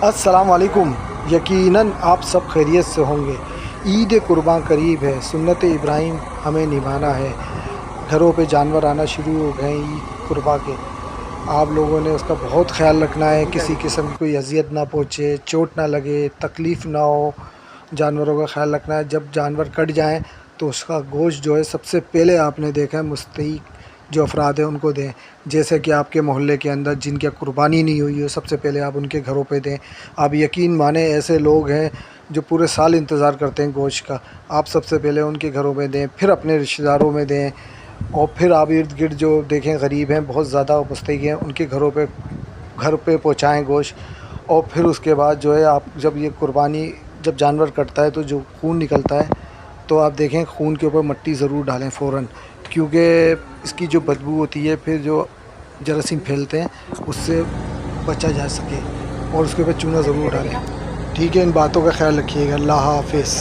السلام علیکم۔ یقیناً آپ سب خیریت سے ہوں گے۔ عید قرباں قریب ہے، سنت ابراہیم ہمیں نبھانا ہے۔ گھروں پہ جانور آنا شروع ہو گئے ہیں عید قرباں کے۔ آپ لوگوں نے اس کا بہت خیال رکھنا ہے، کسی قسم کی کوئی اذیت نہ پہنچے، چوٹ نہ لگے، تکلیف نہ ہو۔ جانوروں کا خیال رکھنا ہے، جب جانور کٹ جائیں تو اس کا گوشت جو ہے سب سے پہلے آپ نے دیکھا ہے مستحق جو افراد ہیں ان کو دیں۔ جیسے کہ آپ کے محلے کے اندر جن کی قربانی نہیں ہوئی ہے سب سے پہلے آپ ان کے گھروں پہ دیں۔ آپ یقین مانیں ایسے لوگ ہیں جو پورے سال انتظار کرتے ہیں گوشت کا، آپ سب سے پہلے ان کے گھروں میں دیں، پھر اپنے رشتہ داروں میں دیں، اور پھر آپ ارد گرد جو دیکھیں غریب ہیں بہت زیادہ مستحق ہیں ان کے گھر پہ پہنچائیں گوشت۔ اور پھر اس کے بعد جو ہے آپ جب یہ قربانی جب جانور کٹتا ہے تو جو خون نکلتا ہے تو آپ دیکھیں خون کے اوپر مٹی ضرور ڈالیں فوراً، کیونکہ اس کی جو بدبو ہوتی ہے پھر جو جراثیم پھیلتے ہیں اس سے بچا جا سکے، اور اس کے اوپر چونا ضرور ڈالیں۔ ٹھیک ہے، ان باتوں کا خیال رکھیے گا۔ اللہ حافظ۔